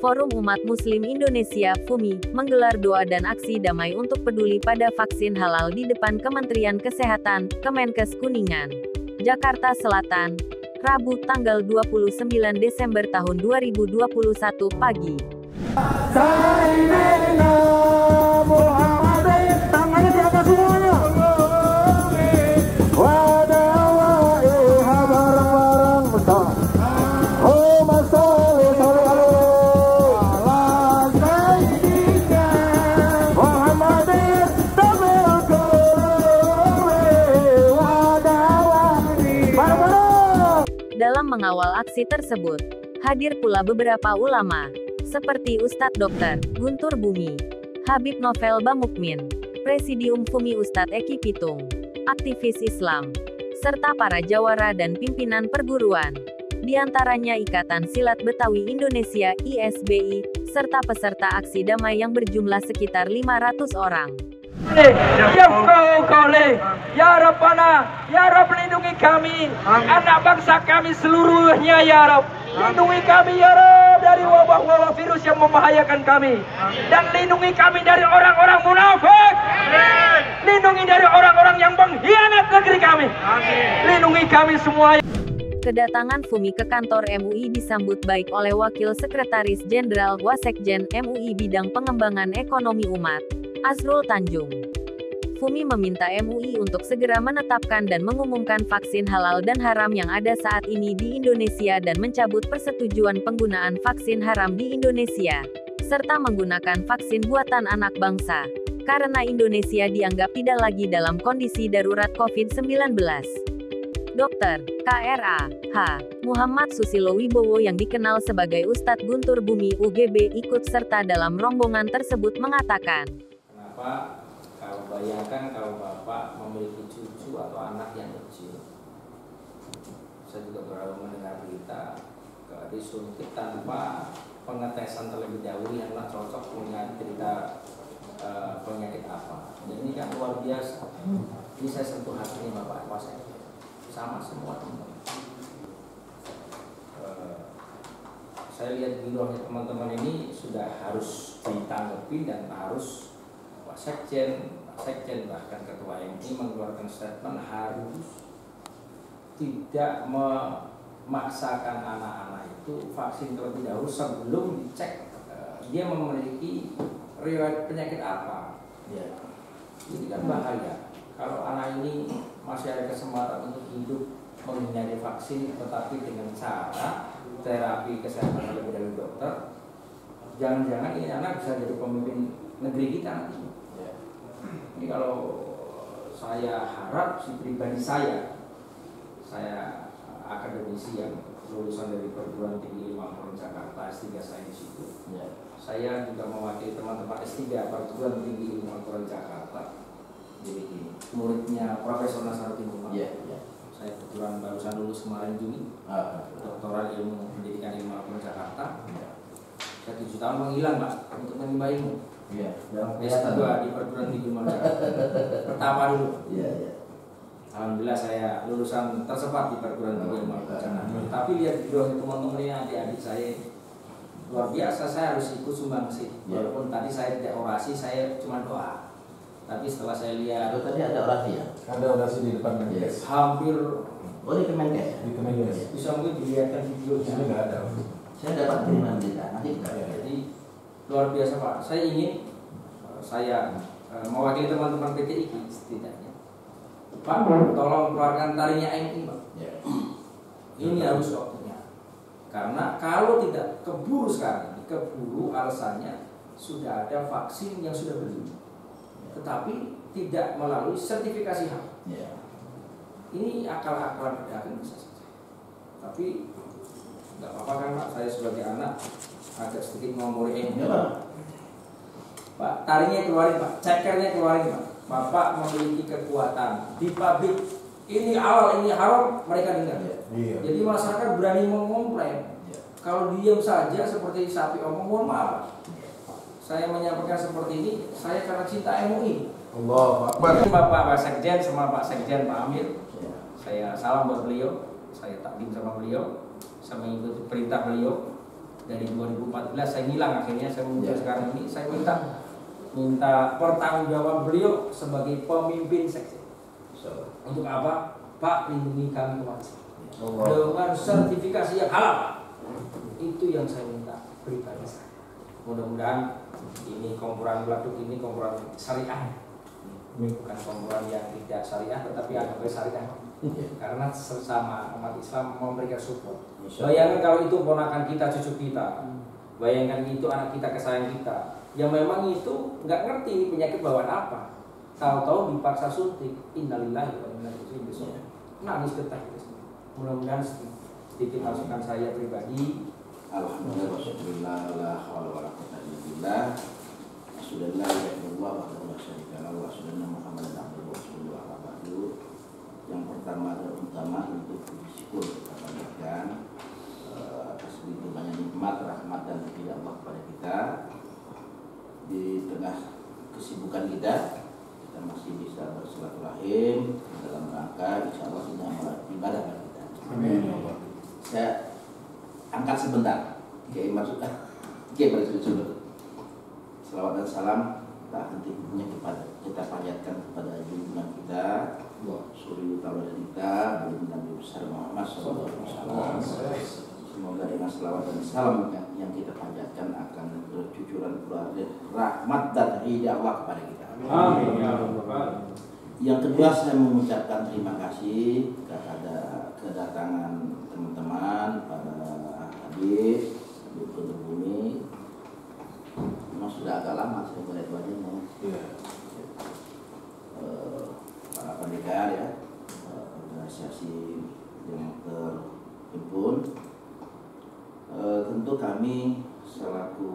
Forum Umat Muslim Indonesia (FUMI) menggelar doa dan aksi damai untuk peduli pada vaksin halal di depan Kementerian Kesehatan, Kemenkes Kuningan, Jakarta Selatan, Rabu tanggal 29 Desember tahun 2021 pagi. Tangannya di atas semuanya. Dalam mengawal aksi tersebut, hadir pula beberapa ulama, seperti Ustadz Dr. Guntur Bumi, Habib Novel Bamukmin, Presidium FUMI Ustadz Eki Pitung, aktivis Islam, serta para jawara dan pimpinan perguruan, di antaranya Ikatan Silat Betawi Indonesia (ISBI), serta peserta aksi damai yang berjumlah sekitar 500 orang. Ya Rabbana, ya Rabb lindungi kami, anak bangsa kami seluruhnya ya Rabb. Lindungi kami ya Rabb dari wabah-wabah virus yang membahayakan kami. Dan lindungi kami dari orang-orang munafik. Lindungi dari orang-orang yang mengkhianat negeri kami. Lindungi kami semua. Kedatangan FUMI ke kantor MUI disambut baik oleh Wakil Sekretaris Jenderal Wasekjen MUI Bidang Pengembangan Ekonomi Umat, Azrul Tanjung. FUMI meminta MUI untuk segera menetapkan dan mengumumkan vaksin halal dan haram yang ada saat ini di Indonesia dan mencabut persetujuan penggunaan vaksin haram di Indonesia, serta menggunakan vaksin buatan anak bangsa, karena Indonesia dianggap tidak lagi dalam kondisi darurat COVID-19. Dr. KRA. H. Muhammad Susilo Wibowo yang dikenal sebagai Ustadz Guntur Bumi UGB ikut serta dalam rombongan tersebut mengatakan, kenapa kalau bayangkan kalau Bapak memiliki cucu atau anak yang kecil, saya juga baru mendengar berita disuntik tanpa pengetesan terlebih dahulu yang cocok punya cerita penyakit apa. Jadi ini kan luar biasa. Ini saya sentuh hatinya Bapak Wasekjen sama semua teman-teman. Saya lihat girohnya teman-teman ini sudah harus ditanggapi dan harus Sekjen bahkan Ketua MUI mengeluarkan statement harus tidak memaksakan anak-anak itu vaksin terlebih dahulu sebelum dicek dia memiliki riwayat penyakit apa. Ya. Ini kan bahaya. Kalau anak ini masih ada kesempatan untuk hidup menghindari vaksin, tetapi dengan cara terapi kesehatan terlebih dahulu dokter, jangan-jangan ini anak bisa jadi pemimpin negeri kita nanti. Ini kalau saya harap si pribadi saya akademisi yang lulusan dari perguruan tinggi Imam Quran Jakarta, S3 saya di situ. Ya. Saya juga mewakili teman-teman S3 perguruan tinggi Imam Quran Jakarta. Jadi ini muridnya Profesor Nasaruddin Umar. Ya. Saya kebetulan barusan lulus kemarin Juni, doktoral ilmu pendidikan Imam Quran Jakarta. Ya. Saya 7 tahun menghilang Pak untuk menimba ilmu. Iya, S2 di perguruan tinggi Jakarta. Pertama dulu. Iya. Alhamdulillah saya lulusan tersepat di perguruan tinggi Jakarta. Tapi lihat video teman-teman ini adik-adik saya luar biasa. Saya harus ikut sumbangsi. Walaupun tadi saya tidak orasi, saya cuma doa. Tapi setelah saya lihat tadi ada orasi ya? Ada orasi di depan Kemenkes. Hampir di Kemenkes. Di Kemenkes. Bisa mungkin dilihatkan videonya. Ini nggak ada. Saya dapat kiriman berita nanti. Jadi luar biasa Pak. Saya ingin mewakili teman-teman PTIK setidaknya. Pak, tolong keluarkan tarinya MI Pak. Ini harus waktunya. Karena kalau tidak keburu sekarang, keburu alasannya sudah ada vaksin yang sudah beli, tetapi tidak melalui sertifikasi HAM. Ini akal-akalan pedagang bisa saja. Tapi nggak apa-apa kan Pak, saya sebagai anak agak sedikit ngompori MI. Pak, tarinya keluarin Pak, cekernya keluarin Pak. Bapak memiliki kekuatan di pabrik. Ini halal, ini haram, mereka dengar. Iya. Jadi masyarakat berani mengomplain. Kalau diam saja seperti sapi omong, mohon maaf. Saya menyampaikan seperti ini, saya karena cinta MUI. Allah Akbar. Bapak Sekjen sama Pak Sekjen Pak Amir, saya salam buat beliau. Saya takdim sama beliau, saya mengikuti perintah beliau. Dari 2014 saya hilang, akhirnya saya muncul sekarang ini. Saya minta pertanggungjawab beliau sebagai pemimpin seksi. Untuk apa? Pak, lindungi kami kemarin dengan sertifikasi yang halal, Pak. Itu yang saya minta pribadi saya. Mudah-mudahan ini kompuran Bladuk ini kompuran syariah, bukan kompuran yang tidak syariah tetapi agak syariah. Karena sesama umat Islam memberikan support. Bayangkan kalau itu ponakan kita, cucu kita, bayangkan itu anak kita, kesayangan kita, yang memang itu nggak ngerti penyakit bawaan apa, tahu-tahu dipaksa suntik. Innalillahi wa inna ilaihi raji'un. Nangis getah gitu. Mudah-mudahan sedikit masukan saya pribadi. Alhamdulillah wassallallahu ala wala quwwata illa billah. Asyhadu an la ilaha illallah wa syarika lahu wa asyhadu anna Muhammadan abduhu wa rasuluhu amma ba'du. Yang pertama dan utama untuk bersyukur kita panjatkan atas begitu banyak nikmat, rahmat dan hidayah Allah kepada kita. Di tengah kesibukan kita masih bisa bersilaturahim dalam rangka insya Allah ini amal ibadah bagi kita. Amin. Saya angkat sebentar. Kiai masukkan. Kiai bersujud. Selawat dan salam tak henti-hentinya kita panjatkan kepada junjungan kita, suri utama kita, baginda Nabi besar Muhammad SAW. Semoga dengan selawat dan salam yang kita panjatkan akan bercucuran rahmat dan hidayah Allah kepada kita. Amin. Yang kedua, saya mengucapkan terima kasih kepada kedatangan teman-teman para hadir di Kota Bumi. Memang sudah agak lama saya melihat wajahnya. Para pendekar ya, organisasi yang terhimpun. Tentu kami selaku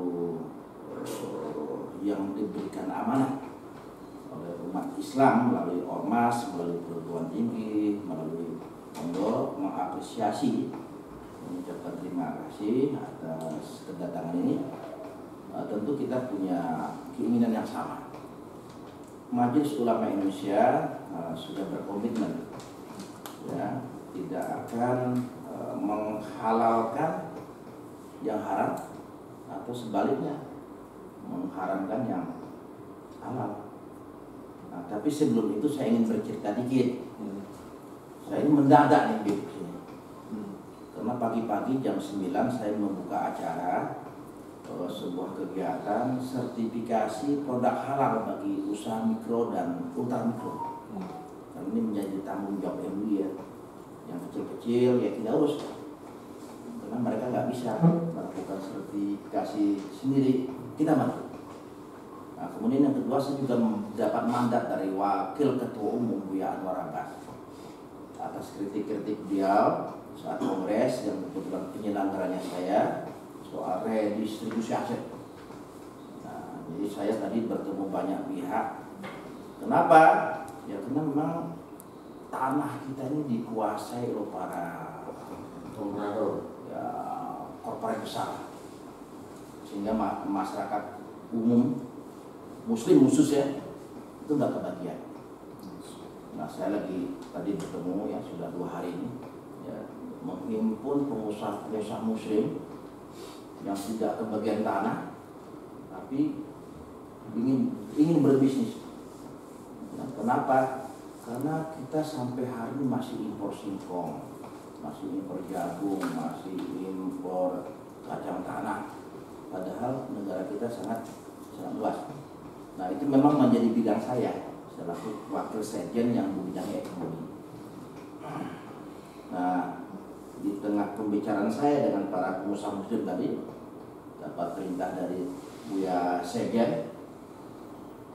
yang diberikan amanah oleh umat Islam melalui ormas, melalui perguruan tinggi, melalui pondok mengapresiasi, mengucapkan terima kasih atas kedatangan ini. Tentu kita punya keinginan yang sama. Majelis Ulama Indonesia sudah berkomitmen ya, tidak akan menghalalkan yang haram atau sebaliknya mengharamkan yang halal. Nah, tapi sebelum itu saya ingin bercerita dikit. Saya ini mendadak nih di sini. Karena pagi-pagi jam 9 saya membuka acara sebuah kegiatan sertifikasi produk halal bagi usaha mikro dan ultra mikro. Karena ini menjadi tanggung jawab MUI ya. Yang kecil-kecil ya kita urus. Karena mereka nggak bisa melakukan sertifikasi sendiri, kita bantu. Nah, kemudian yang kedua, saya juga mendapat mandat dari Wakil Ketua Umum Buya Anwar Abbas atas kritik-kritik beliau saat kongres yang kebetulan penyelenggaranya saya soal redistribusi aset. Nah, jadi saya tadi bertemu banyak pihak. Kenapa? Ya karena memang tanah kita ini dikuasai oleh para ya, korporat besar, sehingga masyarakat umum Muslim khususnya itu nggak kebagian. Nah, saya lagi tadi bertemu ya sudah 2 hari ini ya, menghimpun pengusaha Muslim yang tidak kebagian tanah, tapi ingin berbisnis. Nah, kenapa? Karena kita sampai hari ini masih impor singkong, masih impor jagung, masih impor kacang tanah. Padahal negara kita sangat luas. Nah, itu memang menjadi bidang saya selaku wakil sekjen yang bidangnya ekonomi. Nah, di tengah pembicaraan saya dengan para pengusaha Muslim tadi, dapat perintah dari Buya Sekjen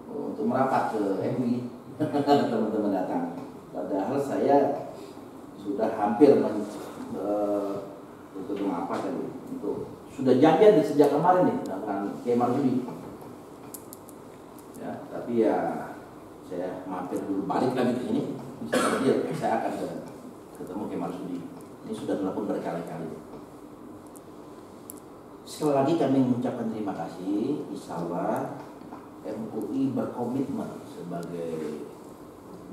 untuk merapat ke MUI. Teman-teman datang. Padahal saya sudah hampir sudah janjian sejak kemarin nih dengan Kiai Marsudi. Ya, tapi ya saya mampir dulu, balik lagi ke sini. Saya akan ketemu Kiai Marsudi. Ini sudah dilakukan berkali-kali. Sekali lagi kami mengucapkan terima kasih. Insya Allah MUI berkomitmen sebagai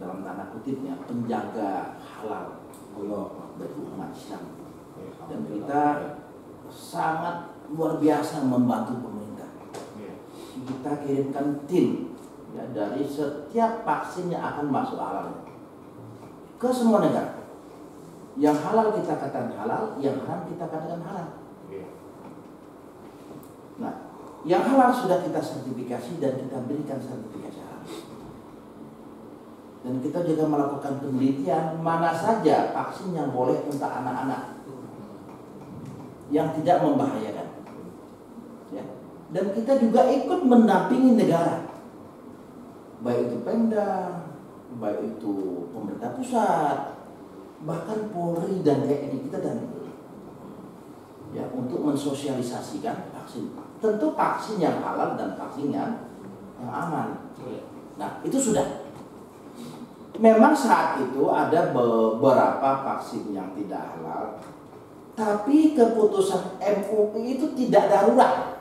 dalam tanda kutipnya penjaga halal bagi umat Islam. Dan kita sangat luar biasa membantu pemerintah. Kita kirimkan tim ya, dari setiap vaksin yang akan masuk halal ke semua negara. Yang halal kita katakan halal, yang haram kita katakan halal. Nah, yang halal sudah kita sertifikasi dan kita berikan sertifikasi halal. Dan kita juga melakukan penelitian mana saja vaksin yang boleh untuk anak-anak yang tidak membahayakan. Ya. Dan kita juga ikut mendampingi negara, baik itu Pemda, baik itu pemerintah pusat, bahkan Polri dan TNI kita dan ya untuk mensosialisasikan vaksin. Tentu vaksin yang halal dan vaksin yang aman. Nah, itu sudah. Memang saat itu ada beberapa vaksin yang tidak halal, tapi keputusan MUI itu tidak darurat.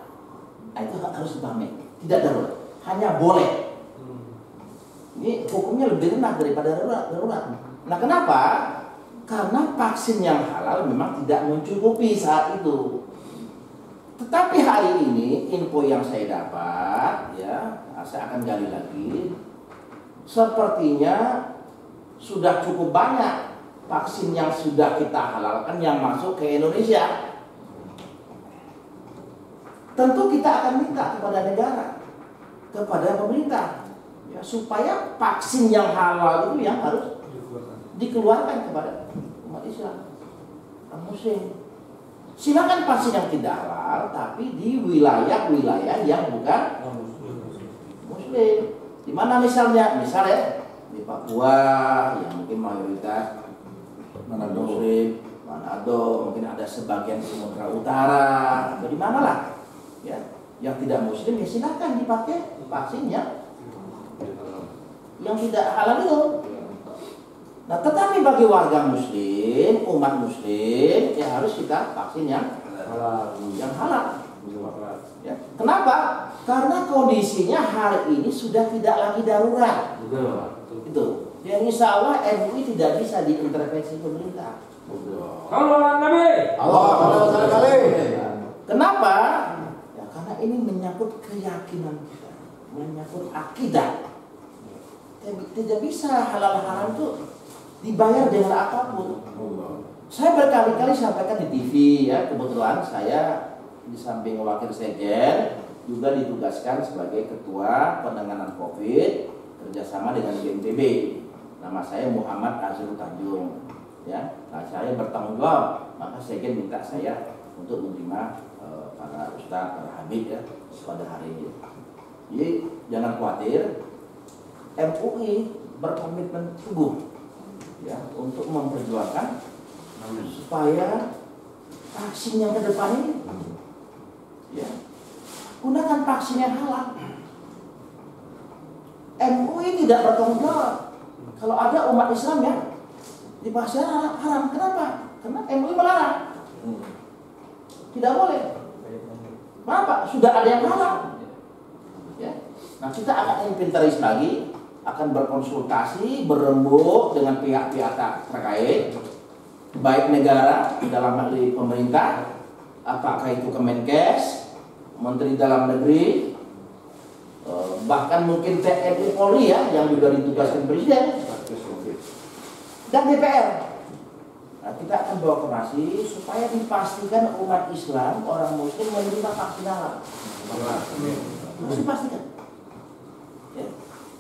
Nah, itu harus dipahami. Tidak darurat, hanya boleh. Ini hukumnya lebih rendah daripada darurat. Nah, kenapa? Karena vaksin yang halal memang tidak mencukupi saat itu. Tetapi hari ini info yang saya dapat, ya, saya akan gali lagi. Sepertinya sudah cukup banyak vaksin yang sudah kita halalkan yang masuk ke Indonesia. Tentu kita akan minta kepada negara, kepada pemerintah, ya, supaya vaksin yang halal itu yang harus dikeluarkan kepada umat Islam, Muslim. Silakan vaksin yang tidak halal, tapi di wilayah-wilayah yang bukan Muslim. Di mana misalnya di Papua yang mungkin mayoritas Muslim, Manado, mungkin ada sebagian Sumatera Utara, atau di mana lah, ya, yang tidak Muslim ya silakan dipakai vaksinnya yang tidak halal itu. Nah, tetapi bagi warga Muslim, umat Muslim, ya harus kita vaksin yang halal. Ya. Kenapa? Karena kondisinya hari ini sudah tidak lagi darurat. Itu. Yang insya Allah MUI tidak bisa diintervensi pemerintah. Halo Nabi. Kenapa? Ya, karena ini menyangkut keyakinan kita, menyangkut akidah. Tidak bisa halal-halal itu dibayar dengan apapun. Saya berkali-kali sampaikan di TV, ya, kebetulan saya di samping wakil sekjen juga ditugaskan sebagai ketua penanganan COVID kerjasama dengan BNPB. Nama saya Muhammad Azrul Tanjung. Ya, nah saya bertanggung jawab, maka sekjen minta saya untuk menerima para ustadz, para habib ya pada hari ini. Jadi jangan khawatir, MUI berkomitmen teguh ya untuk memperjuangkan supaya vaksin yang ke depan ini ya gunakan vaksin yang halal. MUI tidak bertanggung jawab kalau ada umat Islam yang dipaksa haram. Kenapa? Karena MUI melarang. Tidak boleh. Kenapa? Sudah ada yang halal. Ya. Nah, kita akan inventaris lagi, akan berkonsultasi, berembuk dengan pihak-pihak terkait, baik negara dalam hal ini pemerintah, apakah itu Kemenkes, Menteri Dalam Negeri, bahkan mungkin TNI Polri ya yang juga ditugaskan Presiden, dan DPR. Nah, kita akan bawa kemasi supaya dipastikan umat Islam, orang Muslim menerima vaksin halal. Harus dipastikan. Ya.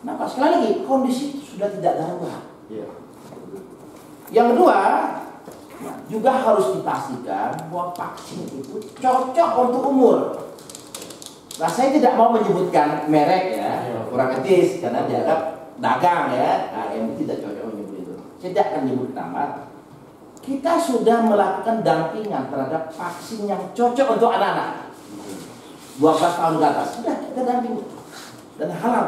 Nah, sekali lagi kondisi sudah tidak darurat. Yang kedua, juga harus dipastikan bahwa vaksin itu cocok untuk umur. Nah, saya tidak mau menyebutkan merek ya, kurang etis karena dianggap dagang ya. Nah, ini tidak cocok menyebut itu. Saya tidak akan menyebut nama. Kita sudah melakukan dampingan terhadap vaksin yang cocok untuk anak-anak 12 tahun ke atas. Sudah kita dampingi dan halal.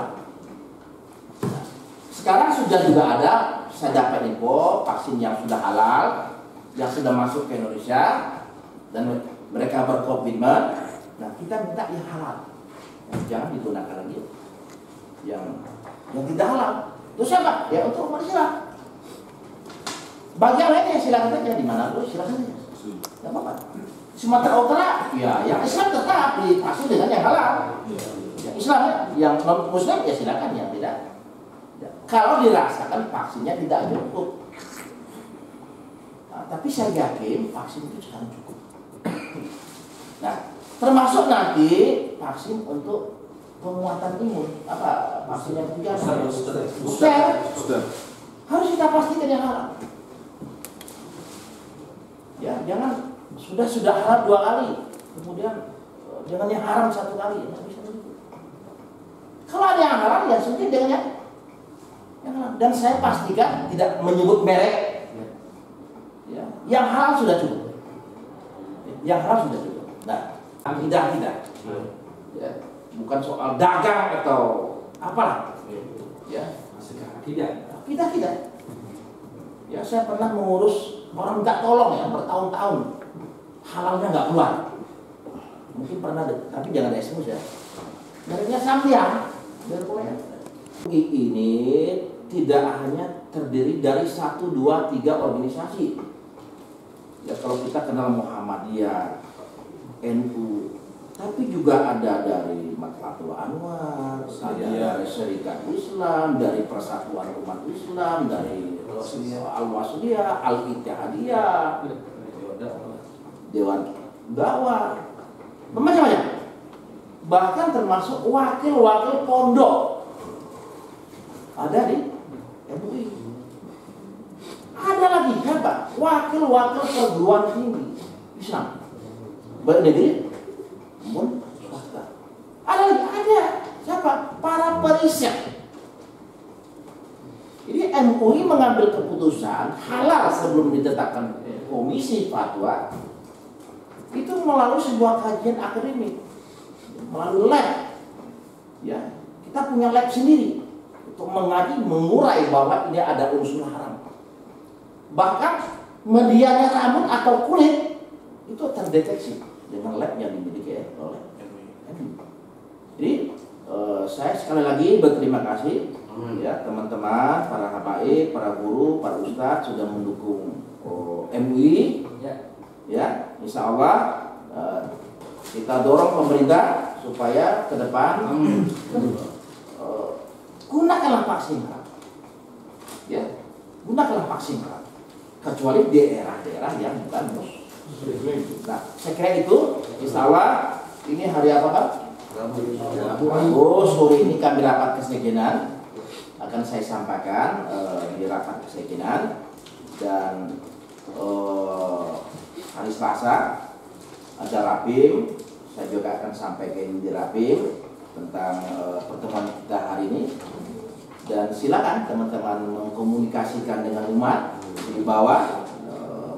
Nah, sekarang sudah juga ada, saya dapat info vaksin yang sudah halal, yang sudah masuk ke Indonesia dan mereka berkomitmen. Nah, kita minta yang halal, jangan digunakan lagi yang tidak halal. Itu siapa? Ya untuk umat Islam. Bagi yang lainnya silakan saja di mana pun silakan saja, nggak apa-apa. Sumatera Utara, ya yang Islam tetap divaksin dengan yang halal. Yang Islam, yang non Muslim ya silakan, yang tidak. Ya. Kalau dirasakan vaksinnya tidak cukup. Nah, tapi saya yakin vaksin itu sekarang cukup. Nah, termasuk nanti vaksin untuk penguatan imun. Apa vaksin yang ketiga? Booster. Harus kita pastikan yang halal. Ya, jangan sudah halal 2 kali, kemudian jangan yang haram 1 kali. Nggak bisa begitu. Kalau ada yang halal ya sudah dengan yang halal. Dan saya pastikan tidak menyebut merek. Ya, yang halal sudah cukup. Yang halal sudah cukup. Nah, tidak. Ya, bukan soal dagang atau apalah. Ya, tidak. Ya, saya pernah mengurus orang minta tolong ya bertahun-tahun, halalnya nggak keluar. Mungkin pernah deh, tapi jangan SMS ya. Mereknya Samyang. Ini tidak hanya terdiri dari 1, 2, 3 organisasi. Ya kalau kita kenal Muhammadiyah, NU, tapi juga ada dari Maktatul Anwar, ada dari Serikat Islam, dari Persatuan Umat Islam, dari Al-Wasliyah, Al-Ittihadiyah, Dewan Dakwah, macam-macam. Bahkan termasuk wakil-wakil pondok ada di MUI. Ada lagi siapa? Wakil-wakil perguruan tinggi Islam, baik negeri maupun swasta. Ada siapa? Para periset. Jadi MUI mengambil keputusan halal sebelum ditetapkan komisi fatwa itu melalui sebuah kajian akademik, melalui lab. Ya, kita punya lab sendiri untuk mengaji, mengurai bahwa ini ada unsur haram. Bahkan medianya rambut atau kulit itu terdeteksi dengan lab yang dimiliki oleh MUI. Jadi saya sekali lagi berterima kasih ya teman-teman, para habaib, para guru, para ustadz sudah mendukung MUI. Ya, insya Allah kita dorong pemerintah supaya ke depan gunakanlah vaksin haram. Ya, gunakanlah vaksin haram. Kecuali di daerah-daerah yang bukan muslim. Nah, saya kira itu, insya Allah ini hari apa Pak? Sore ini kami rapat kesekjenan akan saya sampaikan di rapat kesekjenan, dan hari Selasa ada rapim, saya juga akan sampaikan di rapim tentang pertemuan kita hari ini. Dan silakan teman-teman mengkomunikasikan dengan umat di bawah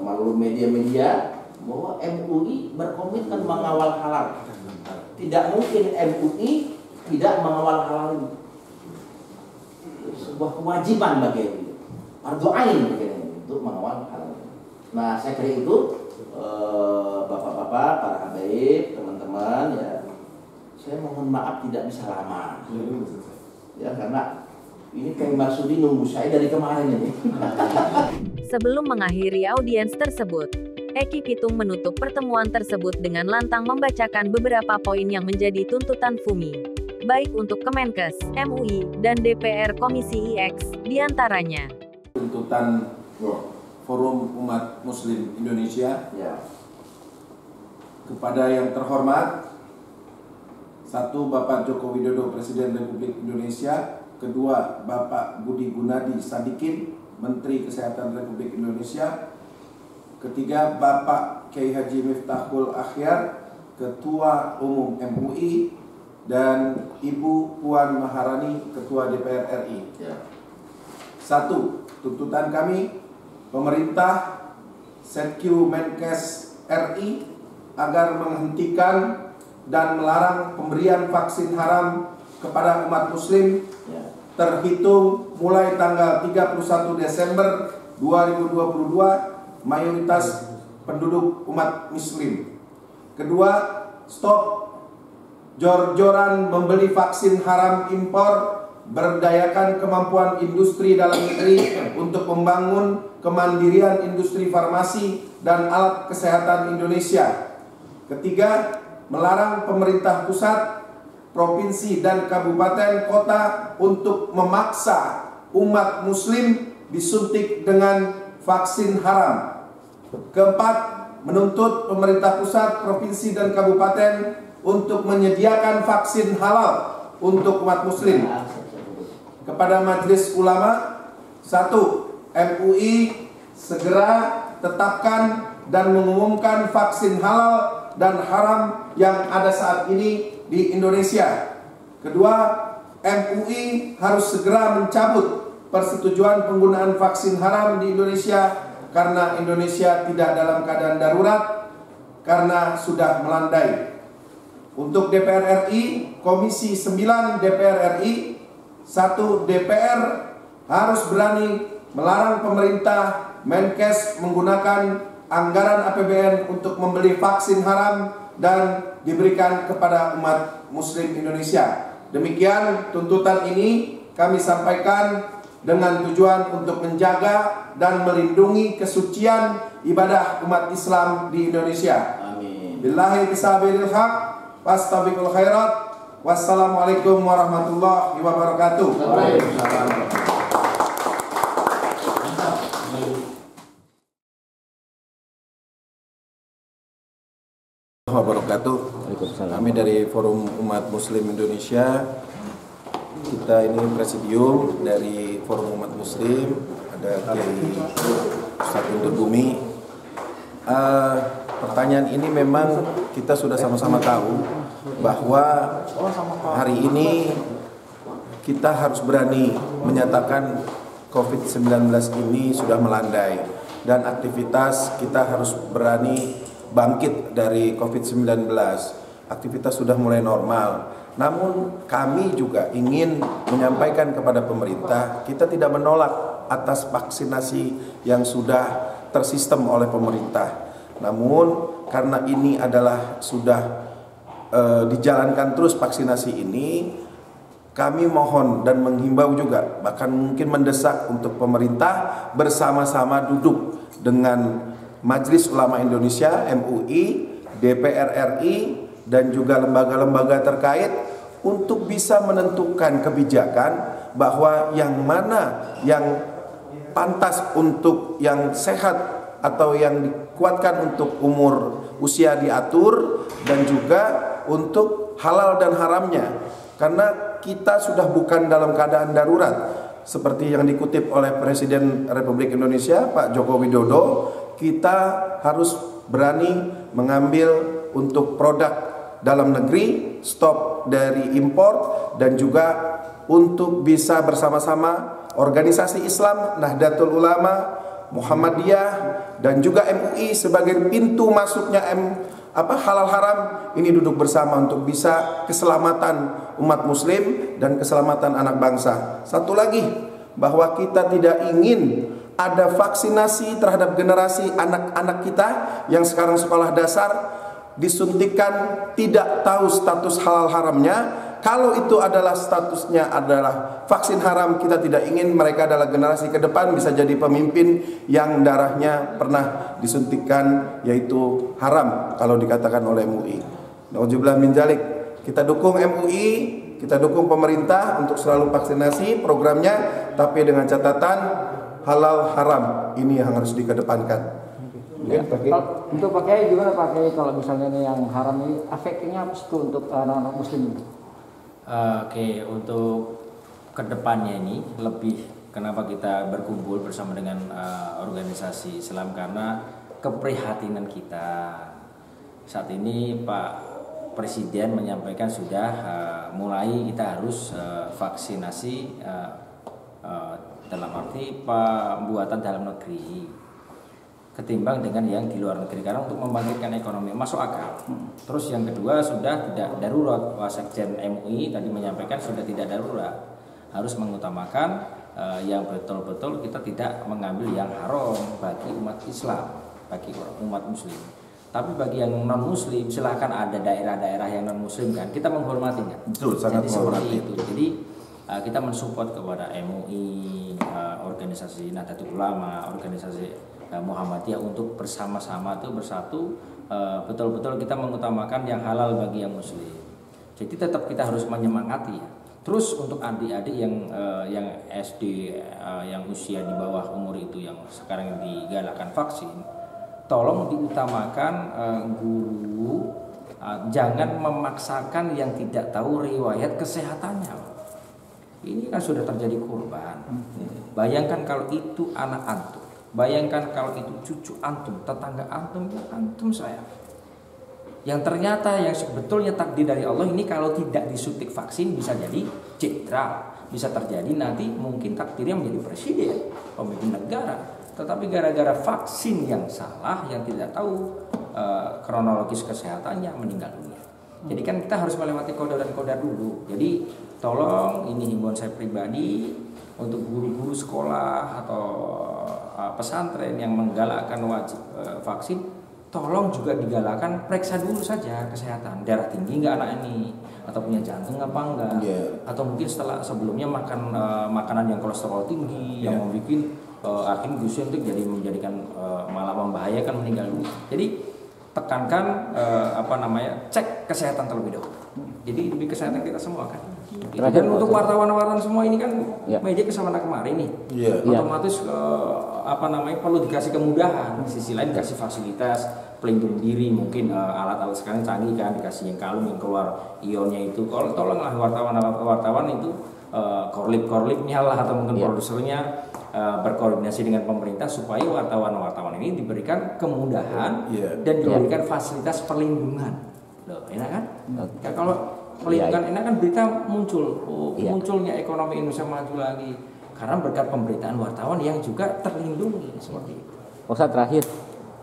melalui media-media bahwa MUI berkomitmen mengawal halal. Tidak mungkin MUI tidak mengawal halal ini. Sebuah kewajiban bagi MUI, fardhu ain bagi MUI untuk mengawal halal. Nah, saya kira itu bapak-bapak, para habaib, teman-teman ya. Saya mohon maaf tidak bisa lama. Ya, karena ini Kang Marsudi nunggu saya dari kemarin ini. Sebelum mengakhiri audiens tersebut, Eki Pitung menutup pertemuan tersebut dengan lantang membacakan beberapa poin yang menjadi tuntutan FUMI, baik untuk Kemenkes, MUI, dan DPR Komisi IX, diantaranya. Tuntutan Forum Umat Muslim Indonesia kepada yang terhormat, 1. Bapak Joko Widodo, Presiden Republik Indonesia. 2. Bapak Budi Gunadi Sadikin, Menteri Kesehatan Republik Indonesia. 3. Bapak Kiai Haji Miftahul Akhyar, Ketua Umum MUI, dan Ibu Puan Maharani, Ketua DPR RI. 1. Tuntutan kami, pemerintah Setkiu Menkes RI agar menghentikan dan melarang pemberian vaksin haram kepada umat muslim terhitung mulai tanggal 31 Desember 2022 mayoritas penduduk umat muslim. 2. Stop jor-joran membeli vaksin haram impor, berdayakan kemampuan industri dalam negeri untuk membangun kemandirian industri farmasi dan alat kesehatan Indonesia. Ketiga, melarang pemerintah pusat, provinsi dan kabupaten kota untuk memaksa umat muslim disuntik dengan vaksin haram. Keempat, menuntut pemerintah pusat, provinsi dan kabupaten untuk menyediakan vaksin halal untuk umat muslim. Kepada Majelis Ulama, 1. MUI segera tetapkan dan mengumumkan vaksin halal dan haram yang ada saat ini di Indonesia. Kedua, MUI harus segera mencabut persetujuan penggunaan vaksin haram di Indonesia karena Indonesia tidak dalam keadaan darurat karena sudah melandai. Untuk DPR RI, Komisi 9 DPR RI, 1. DPR harus berani melarang pemerintah Menkes menggunakan anggaran APBN untuk membeli vaksin haram dan diberikan kepada umat muslim Indonesia. Demikian tuntutan ini kami sampaikan dengan tujuan untuk menjaga dan melindungi kesucian ibadah umat Islam di Indonesia. Amin. Billahi fisabilil haq, wastabiqul khairat. Wassalamualaikum warahmatullahi wabarakatuh. Wabarakatuh. Kami dari Forum Umat Muslim Indonesia, kita ini presidium dari Forum Umat Muslim, ada Kiai Ustadz Guntur Bumi. Pertanyaan ini memang kita sudah sama-sama tahu bahwa hari ini kita harus berani menyatakan COVID-19 ini sudah melandai dan aktivitas kita harus berani bangkit dari COVID-19. Aktivitas sudah mulai normal. Namun kami juga ingin menyampaikan kepada pemerintah, kita tidak menolak atas vaksinasi yang sudah tersistem oleh pemerintah. Namun karena ini adalah sudah dijalankan terus vaksinasi ini, kami mohon dan menghimbau juga, bahkan mungkin mendesak untuk pemerintah bersama-sama duduk dengan Majelis Ulama Indonesia (MUI), DPR RI dan juga lembaga-lembaga terkait untuk bisa menentukan kebijakan bahwa yang mana yang pantas untuk yang sehat atau yang dikuatkan untuk umur usia diatur dan juga untuk halal dan haramnya. Karena kita sudah bukan dalam keadaan darurat seperti yang dikutip oleh Presiden Republik Indonesia Pak Joko Widodo. Kita harus berani mengambil untuk produk dalam negeri, stop dari impor, dan juga untuk bisa bersama-sama organisasi Islam, Nahdlatul Ulama, Muhammadiyah, dan juga MUI sebagai pintu masuknya halal haram ini duduk bersama untuk bisa keselamatan umat muslim dan keselamatan anak bangsa. Satu lagi, bahwa kita tidak ingin ada vaksinasi terhadap generasi anak-anak kita yang sekarang sekolah dasar disuntikan tidak tahu status halal haramnya. Kalau itu adalah statusnya adalah vaksin haram, kita tidak ingin mereka adalah generasi ke depan bisa jadi pemimpin yang darahnya pernah disuntikan yaitu haram kalau dikatakan oleh MUI. Nauzubillah min dzalik. Kita dukung MUI, kita dukung pemerintah untuk selalu vaksinasi programnya, tapi dengan catatan halal haram ini yang harus dikedepankan. Ya. Untuk pakai gimana pakai kalau misalnya ini yang haram ini efeknya apa sih untuk anak-anak muslim? Oke, untuk kedepannya ini lebih kenapa kita berkumpul bersama dengan organisasi Islam karena keprihatinan kita saat ini Pak Presiden menyampaikan sudah mulai kita harus vaksinasi dalam arti pembuatan dalam negeri ketimbang dengan yang di luar negeri karena untuk membangkitkan ekonomi masuk akal. Terus yang kedua sudah tidak darurat. Wasekjen MUI tadi menyampaikan sudah tidak darurat, harus mengutamakan yang betul-betul kita tidak mengambil yang haram bagi umat Islam, bagi umat muslim. Tapi bagi yang non muslim silahkan, ada daerah-daerah yang non muslim kan kita menghormati kan. Betul, sangat menghormati itu. Jadi kita mensupport kepada MUI, organisasi Nahdlatul Ulama, organisasi Muhammadiyah untuk bersama-sama itu bersatu betul-betul kita mengutamakan yang halal bagi yang muslim. Jadi tetap kita harus menyemangati ya. Terus untuk adik-adik yang SD, yang usia di bawah umur itu yang sekarang digalakkan vaksin, tolong diutamakan guru, jangan memaksakan yang tidak tahu riwayat kesehatannya. Ini kan sudah terjadi korban. Bayangkan kalau itu anak antum, bayangkan kalau itu cucu antum, tetangga antum, antum saya. Yang ternyata yang sebetulnya takdir dari Allah ini kalau tidak disuntik vaksin bisa jadi cedera, bisa terjadi nanti mungkin takdirnya menjadi presiden, pemimpin negara. Tetapi gara-gara vaksin yang salah, yang tidak tahu kronologis kesehatannya, meninggal dunia. Jadi kan kita harus melewati kodar dan kodar dulu. Jadi tolong, ini himbauan saya pribadi untuk guru-guru sekolah atau pesantren yang menggalakkan wajib vaksin, tolong juga digalakkan periksa dulu saja kesehatan, darah tinggi nggak anak ini, atau punya jantung apa enggak, atau mungkin sebelumnya makan makanan yang kolesterol tinggi yang membuat akhirnya disuntik jadi menjadikan malah membahayakan, meninggal dunia. Jadi tekankan cek kesehatan terlebih dahulu. Jadi demi kesehatan kita semua kan. Dan untuk wartawan-wartawan semua ini kan media kesana kemarin nih, otomatis perlu dikasih kemudahan. Sisi lain dikasih fasilitas pelindung diri, mungkin alat-alat sekarang canggih kan, dikasih yang kalung yang keluar ionnya itu. Tolonglah wartawan itu korlip-korlipnya lah atau mungkin produsernya berkoordinasi dengan pemerintah supaya wartawan-wartawan ini diberikan kemudahan dan diberikan fasilitas perlindungan. Loh, enak kan? Kalau pelindungan enak kan berita munculnya ekonomi Indonesia maju lagi karena berkat pemberitaan wartawan yang juga terlindungi seperti itu. Ustaz, terakhir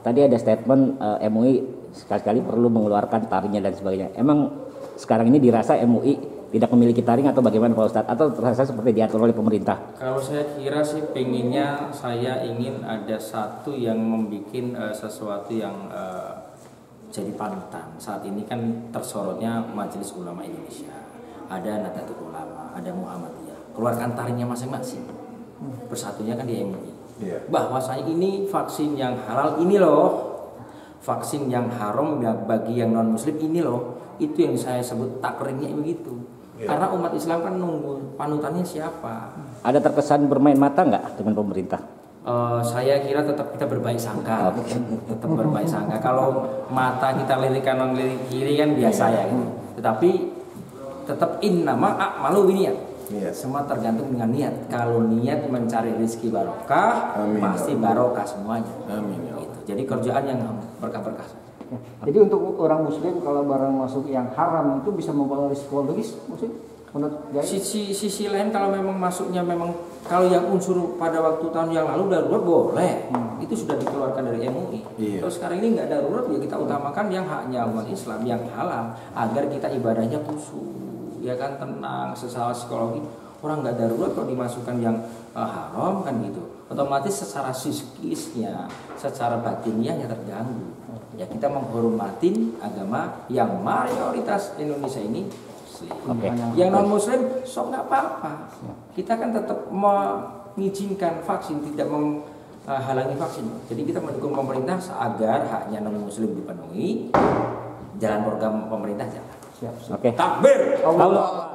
tadi ada statement MUI sekali-kali perlu mengeluarkan taringnya dan sebagainya. Emang sekarang ini dirasa MUI tidak memiliki taring atau bagaimana Pak Ustadz, atau terasa seperti diatur oleh pemerintah? Kalau saya kira sih saya ingin ada satu yang membuat sesuatu yang jadi panutan. Saat ini kan tersorotnya Majelis Ulama Indonesia, ada Nahdlatul Ulama, ada Muhammadiyah. Keluarkan taringnya masing-masing. Bersatunya kan di MUI. Bahwasanya ini vaksin yang halal ini loh, vaksin yang haram bagi yang non muslim ini loh. Itu yang saya sebut takrirnya begitu. Karena umat Islam kan nunggu panutannya siapa. Ada terkesan bermain mata nggak dengan pemerintah? Saya kira tetap kita berbaik sangka, tetap berbaik sangka. Kalau mata kita lirik kanan lirik kiri kan biasa ya, gitu. Tetapi tetap innama a'malu biniyat. Semua tergantung dengan niat. Kalau niat mencari rezeki barokah, pasti barokah semuanya. Gitu. Jadi kerjaan yang berkah-berkah. Jadi untuk orang muslim kalau barang masuk yang haram itu bisa membawa psikologis muslim? Sisi lain kalau memang masuknya memang kalau yang unsur pada waktu tahun yang lalu darurat boleh, itu sudah dikeluarkan dari MUI. Terus sekarang ini nggak darurat ya kita utamakan yang haknya umat Islam yang halal agar kita ibadahnya khusyuk, ya kan, tenang, secara psikologi. Orang nggak darurat kalau dimasukkan yang haram kan gitu, otomatis secara psikisnya, secara batinnya terganggu. Ya kita menghormatin agama yang mayoritas Indonesia ini Muslim. Yang non Muslim sok nggak apa-apa. Kita kan tetap mengizinkan vaksin, tidak menghalangi vaksin. Jadi kita mendukung pemerintah agar haknya non Muslim dipenuhi. Jalan program pemerintah jalan. Oke. Takbir. Allah.